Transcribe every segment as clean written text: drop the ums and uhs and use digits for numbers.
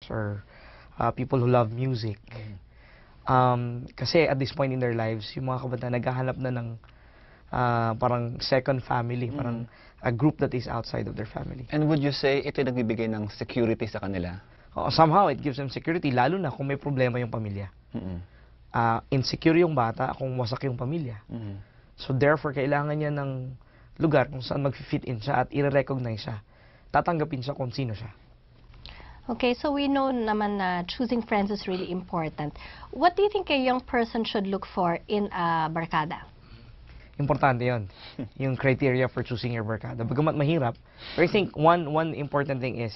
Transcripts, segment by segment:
or people who love music. Kasi at this point in their lives, yung mga kabataan naghahanap na ng parang second family, parang a group that is outside of their family. And would you say ito yung nagbibigay ng security sa kanila? Somehow, it gives them security, lalo na kung may problema yung pamilya. Insecure yung bata kung wasak yung pamilya. So therefore, kailangan niya ng lugar kung saan mag-fit in siya at i-recognize siya. Tatanggapin siya kung sino siya. Okay, so we know naman na choosing friends is really important. What do you think a young person should look for in a barkada? Importante yun. Yung criteria for choosing your barkada. Bagamat mahirap, but I think one important thing is,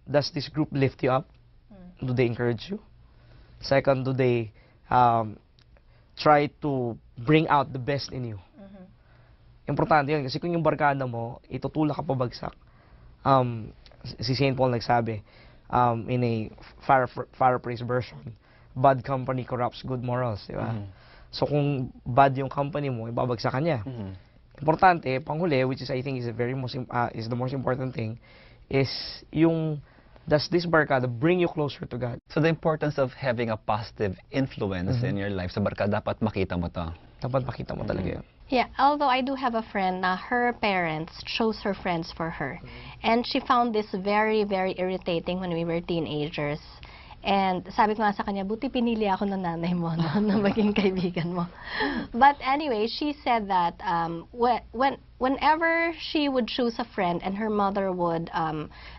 does this group lift you up? Do they encourage you? Second, do they try to bring out the best in you? Importante yun. Kasi kung yung barkada mo, itutulak ka pabagsak. Si St. Paul nagsabi, in a paraphrase version, bad company corrupts good morals, di ba? So kung bad yung company mo, ibabagsak ka niya. Importante, panghuli, which is I think is the most important thing, is yung, does this barkada bring you closer to God? So the importance of having a positive influence in your life sa barkada, dapat makita mo to. Dapat makita mo talaga yun. Yeah, although I do have a friend na her parents chose her friends for her. And she found this very, very irritating when we were teenagers. And sabi ko nga sa kanya, buti pinili ako ng nanay mo no, na maging kaibigan mo. But anyway, she said that whenever she would choose a friend and her mother would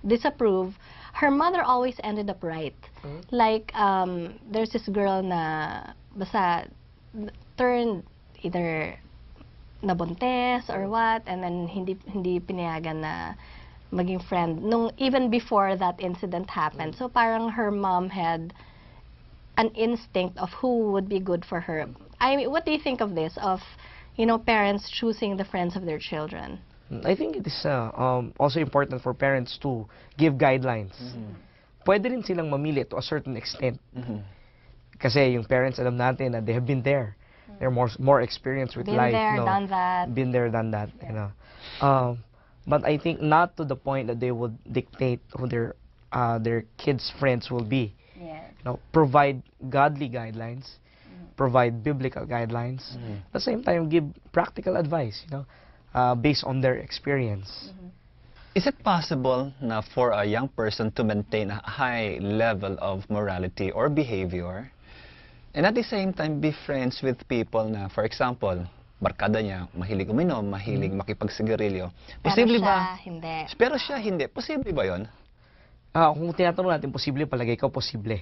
disapprove, her mother always ended up right. Like, there's this girl na basta turned either nabuntes or what, and then hindi pinayagan na maging friend even before that incident happened. So parang her mom had an instinct of who would be good for her. I mean, what do you think of this, of parents choosing the friends of their children? I think it is also important for parents to give guidelines. Pwede rin silang mamili to a certain extent. Kasi yung parents, alam natin na they have been there. They're more experienced with life. Done that. Been there, done that. But I think not to the point that they would dictate who their kids' friends will be. Provide godly guidelines, provide biblical guidelines. At the same time, give practical advice. Based on their experience. Is it possible na for a young person to maintain a high level of morality or behavior, and at the same time be friends with people na, for example, barkada niya, mahilig uminom, mahilig makipagsigarilyo? Posible ba? Hindi. Pero siya hindi. Posible ba yun? Kung tinatanong natin, posible, palagay ko, posible.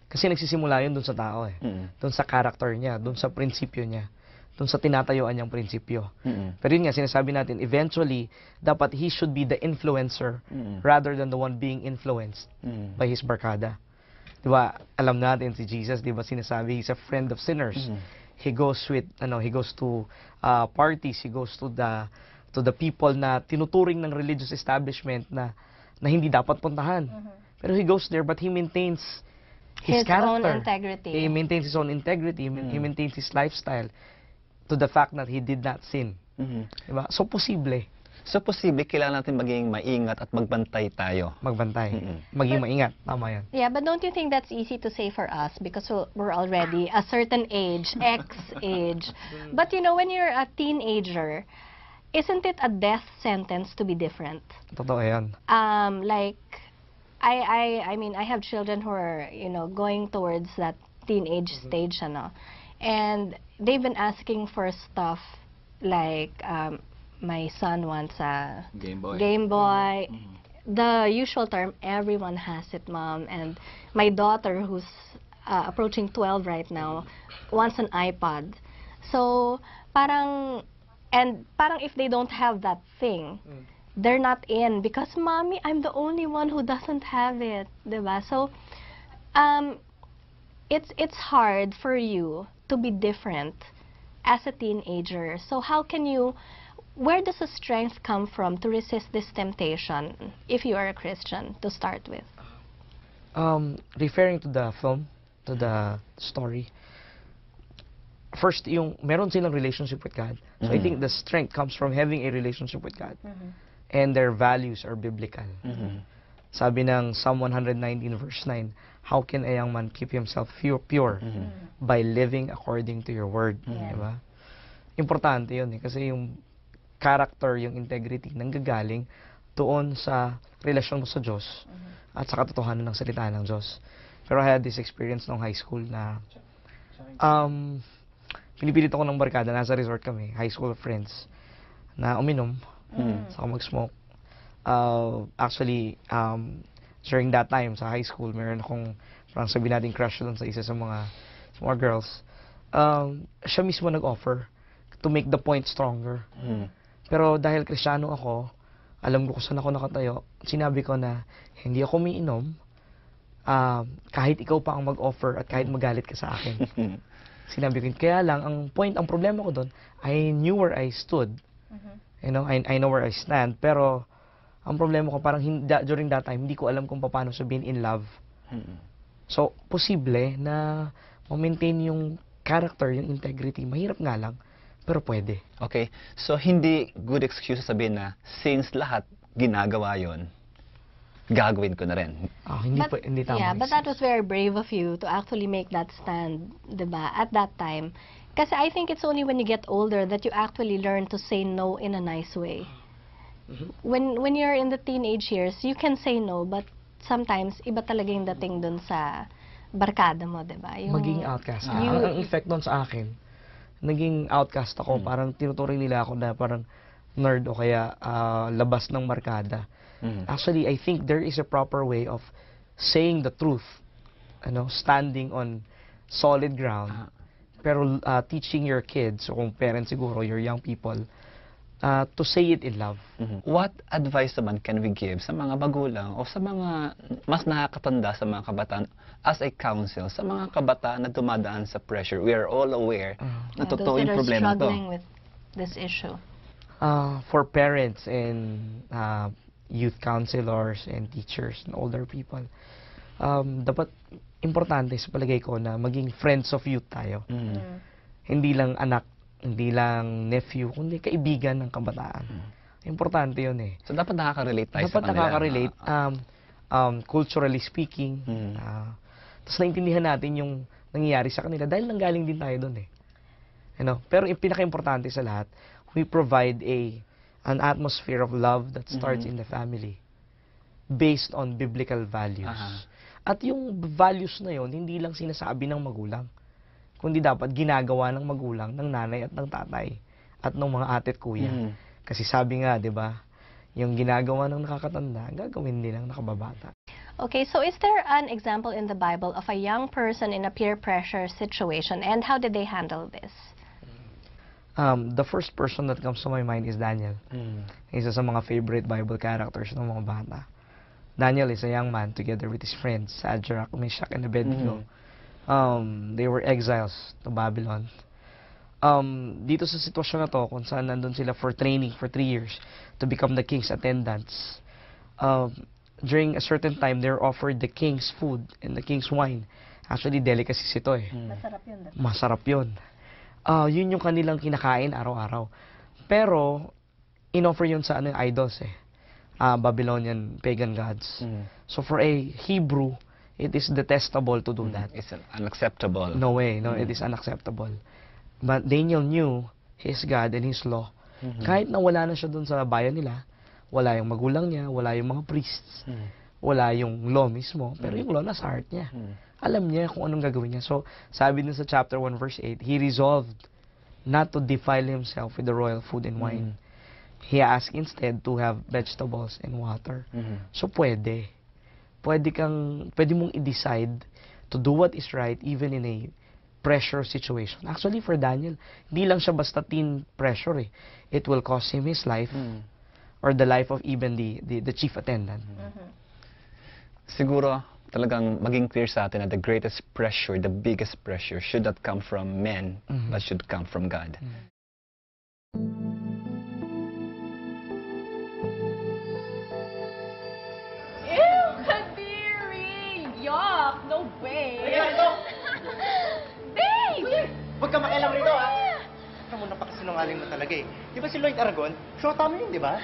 Kasi nagsisimula yun dun sa tao eh. Dun sa character niya, dun sa prinsipyo niya, dun sa tinatayuan niyang prinsipyo. Pero yun nga, sinasabi natin, eventually, dapat he should be the influencer rather than the one being influenced by his barkada. Diba, alam natin si Jesus, diba, sinasabi, he's a friend of sinners. He goes to parties, he goes to the people na tinuturing ng religious establishment na hindi dapat puntahan. Pero he goes there, but he maintains his character. Own integrity. He maintains his own integrity. He maintains his lifestyle to the fact that he did not sin. Diba? So, posible. So, posible, kailangan natin maging maingat at magbantay tayo. Magbantay. Maging maingat. Tama yan. Yeah, but don't you think that's easy to say for us because we're already a certain age, X age. But when you're a teenager, isn't it a death sentence to be different? Totoo yan. Like, I mean, I have children who are, going towards that teenage stage, and they've been asking for stuff like, my son wants a Game Boy. The usual term, everyone has it, Mom. And my daughter, who's approaching 12 right now, wants an iPod. So, parang if they don't have that thing, they're not in because, Mommy, I'm the only one who doesn't have it, diba? So, it's hard for you to be different as a teenager. So where does the strength come from to resist this temptation if you are a Christian to start with? Referring to the film, to the story, first, meron silang relationship with God. So I think the strength comes from having a relationship with God. And their values are biblical. Sabi ng Psalm 119 verse 9, how can a young man keep himself pure by living according to your word? Diba? Importante yun kasi yung character, yung integrity, nanggagaling doon sa relasyon mo sa Diyos at sa katotohanan ng salita ng Diyos. Pero I had this experience nung high school na pinipilit ako ng barkada, nasa resort kami, high school friends, na uminom, saka mag-smoke. Actually, during that time sa high school, meron akong parang sabihin natin crush doon sa isa sa mga girls. Siya mismo nag-offer to make the point stronger. Pero dahil Kristiyano ako, alam ko kung saan ako nakatayo, sinabi ko na hindi ako umiinom kahit ikaw pa ang mag-offer at kahit magalit ka sa akin. Sinabi ko, kaya lang, ang problema ko doon, I knew where I stood. You know, I know where I stand, pero ang problema ko, parang during that time, hindi ko alam kung paano sabihin in love. So, posible na ma-maintain yung character, yung integrity. Mahirap nga lang, pero pwede. Okay, so hindi good excuse sabihin na since lahat ginagawa yon, gagawin ko na rin. Hindi tama. Yeah, but that was very brave of you to actually make that stand, diba, at that time. Kasi I think it's only when you get older that you actually learn to say no in a nice way. When you're in the teenage years, you can say no, but sometimes iba talaga yung dating dun sa barkada mo, diba? Maging outcast ka. Ang effect nun sa akin, naging outcast ako. Parang tinuturing nila ako na parang nerd o kaya labas ng barkada. Actually, I think there is a proper way of saying the truth. Standing on solid ground. Pero teaching your kids, o kung parents siguro, your young people, to say it in love. What advice naman can we give sa mga magulang o sa mga mas nakakatanda sa mga kabataan as a counsel, sa mga kabataan na dumadaan sa pressure? We are all aware na totoo yung problema to. Struggling with this issue. For parents and youth counselors and teachers and older people, dapat importante sa palagay ko na maging friends of youth tayo. Hindi lang anak, hindi lang nephew, kundi kaibigan ng kabataan. Importante yun eh. So, dapat nakaka-relate tayo dapat sa kanila. Dapat nakaka-relate, culturally speaking. Tapos naintindihan natin yung nangyayari sa kanila dahil nanggaling din tayo doon eh. Pero yung pinaka-importante sa lahat, we provide an atmosphere of love that starts in the family based on biblical values. At yung values na yun, hindi lang sinasabi ng magulang, kundi dapat ginagawa ng magulang, ng nanay at ng tatay, at ng mga ate at kuya. Kasi sabi nga, di ba, yung ginagawa ng nakakatanda, gagawin din ng nakababata. Okay, so is there an example in the Bible of a young person in a peer pressure situation, and how did they handle this? The first person that comes to my mind is Daniel. Isa sa mga favorite Bible characters ng mga bata. Daniel is a young man together with his friends, Shadrach, Meshach, and Abednego. They were exiles to Babylon. Dito sa sitwasyon na to, kung saan nandun sila for training for 3 years to become the king's attendants, during a certain time, they're offered the king's food and the king's wine. Actually, delicacies ito eh. Masarap yun. Masarap yun. Yun yung kanilang kinakain araw-araw. Pero, in-offer yun sa idols eh. Babylonian pagan gods. So for a Hebrew, it is detestable to do that. It's unacceptable. No way, no, it is unacceptable. But Daniel knew his God and his law. Kahit na wala na siya dun sa bayan nila, wala yung magulang niya, wala yung mga priests, wala yung law mismo, pero yung law nasa heart niya. Alam niya kung anong gagawin niya. So, sabi dun sa chapter 1 verse 8, he resolved not to defile himself with the royal food and wine. He asked instead to have vegetables and water. So, pwede mong i-decide to do what is right even in a pressure situation. Actually, for Daniel, hindi lang siya basta teen pressure eh. It will cost him his life or the life of even the chief attendant. Siguro, talagang maging clear sa atin na the greatest pressure, the biggest pressure should not come from men, but should come from God. Yuck! No way! Babe! Huwag ka makialam rito, ha? Ikaw mo napakasinungaling mo talaga eh. Di ba si Lloyd Aragon? Shota mo yun, di ba?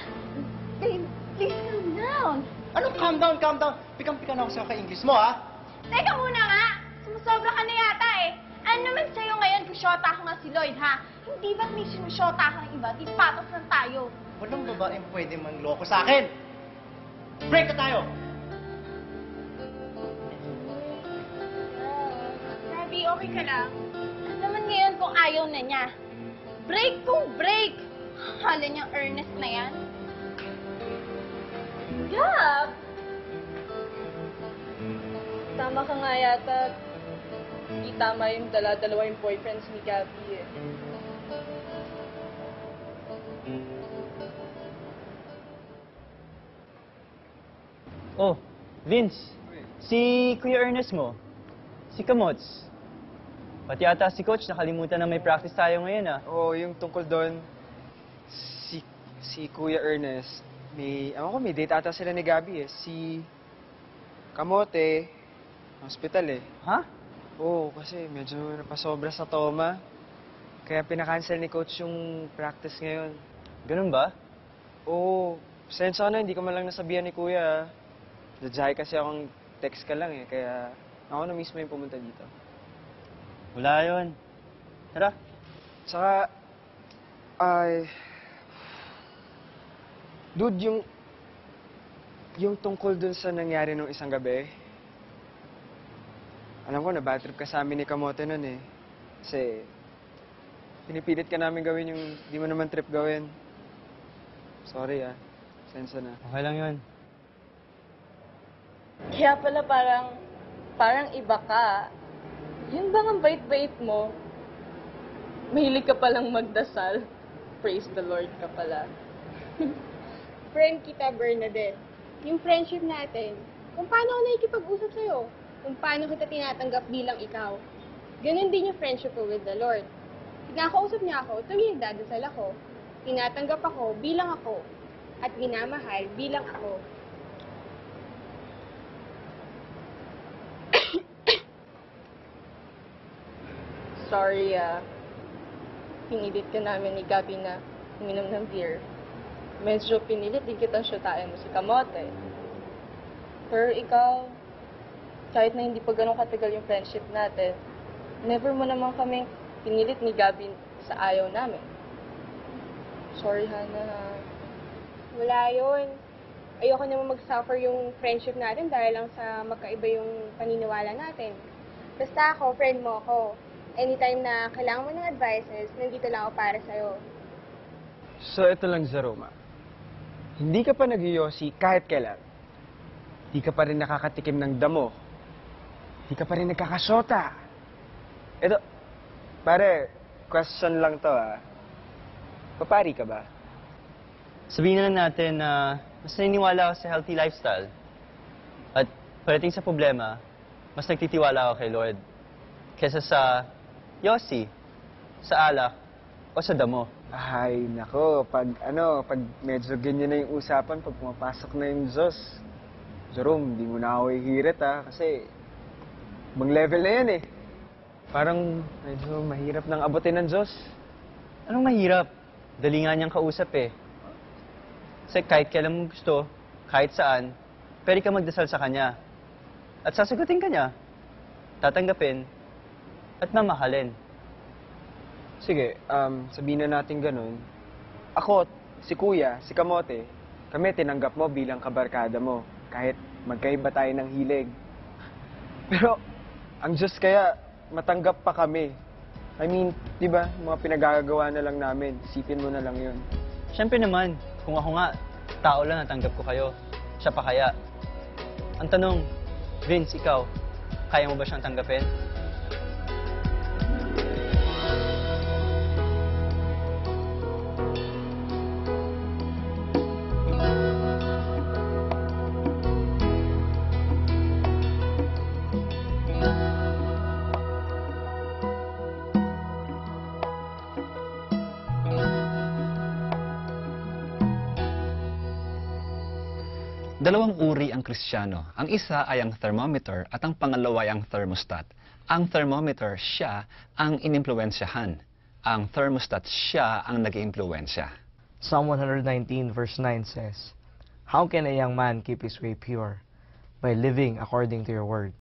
Babe, please calm down. Anong calm down, calm down? Pikang-pika na ako sa ka-English mo, ha? Teka muna nga! Sumusobra ka na yata eh. Ano naman sa'yo ngayon kung syota ko nga si Lloyd, ha? Hindi ba't may sinusyota kang iba? Di patos lang tayo. Walang babaeng pwede manloko sa akin. Break na tayo! Sabi, okay ka lang? Ano naman ngayon kung ayaw na niya? Break kung break! Hala niyang earnest na yan. Gab! Tama ka nga yata. Hindi tama yung dala-dalawa yung boyfriends ni Gabby eh. Oh, Vince. Si Kuya Ernest mo. Si Kamots. Pati yata si Coach nakalimutan na may practice tayo ngayon ah. Oo, yung tungkol doon, si Kuya Ernest, may date ata sila ni Gabby eh. Si Kamote, hospital eh. Ha? Oo, kasi medyo napasobra sa toma. Kaya pinakancel ni Coach yung practice ngayon. Ganun ba? Oo, pasensya ka na, hindi ko man lang nasabihan ni Kuya. Dadyahay kasi akong text ka lang eh, kaya ako na mismo yung pumunta dito. Wala yun. Tara. Saka, dude, yung tungkol dun sa nangyari nung isang gabi, alam ko na bad trip ka sa amin ni Kamote nun eh. Kasi, pinipilit ka namin gawin yung di mo naman trip gawin. Sorry ah, sensa na. Okay lang yun. Kaya pala parang iba ka. Yun bang ang bait-bait mo? Mahilig ka palang magdasal. Praise the Lord ka pala. Friend kita, Bernadette. Yung friendship natin, kung paano ako nakikipag-usap sa'yo, kung paano kita tinatanggap bilang ikaw. Ganon din yung friendship ko with the Lord. Pinakausap niya ako, tuwing nagdadasal ako. Tinatanggap ako bilang ako. At minamahal bilang ako. Sorry pinilit ka namin ni Gabby na uminom ng beer. Medyo pinilit din kitang syutain mo si Kamote. Pero ikaw, kahit na hindi pa ganun katagal yung friendship natin, never mo naman kami pinilit ni Gabby sa ayaw namin. Sorry, Hana. Wala yun. Ayoko naman mag-suffer yung friendship natin dahil lang sa magkaiba yung paniniwala natin. Basta ako, friend mo ako. Anytime na kailangan mo ng advices, nandito lang ako para sa'yo. So, ito lang, Zaroma. Hindi ka pa nag-yosi kahit kailan. Hindi ka pa rin nakakatikim ng damo. Hindi ka pa rin nagkakasota. Ito, pare, question lang to Papari ka ba? Sabihin na lang natin na mas naniniwala ako sa healthy lifestyle. At pagdating sa problema, mas nagtitiwala ako kay Lord. Kesa sa yosi, sa alak, o sa damo. Ay, nako, pag medyo ganyan na yung usapan, pag pumapasok na yung Diyos, Jerome, di mo na ako ihirit kasi ibang level na yan eh. Parang medyo mahirap nang abutin ng Diyos. Anong mahirap? Dali nga niyang kausap eh. Kasi kahit kailan mo gusto, kahit saan, pwede ka magdasal sa Kanya. At sasagutin ka niya. Tatanggapin at mamahalin. Sige, sabihin na natin ganun. Ako, si Kuya, si Kamote, kami tinanggap mo bilang kabarkada mo. Kahit magkaiba tayo ng hilig. Pero, ang Diyos kaya, matanggap pa kami. I mean, di ba, mga pinagagawa na lang namin. Isipin mo na lang yun. Siyempre naman, kung ako nga, tao lang natanggap ko kayo, siya pa kaya. Ang tanong, Vince, ikaw, kaya mo ba siyang tanggapin? Dalawang uri ang Kristiyano. Ang isa ay ang thermometer at ang pangalawa ay ang thermostat. Ang thermometer, siya ang inimpluwensyahan. Ang thermostat, siya ang nag-iimpluwensya. Psalm 119 verse 9 says, How can a young man keep his way pure? By living according to your word.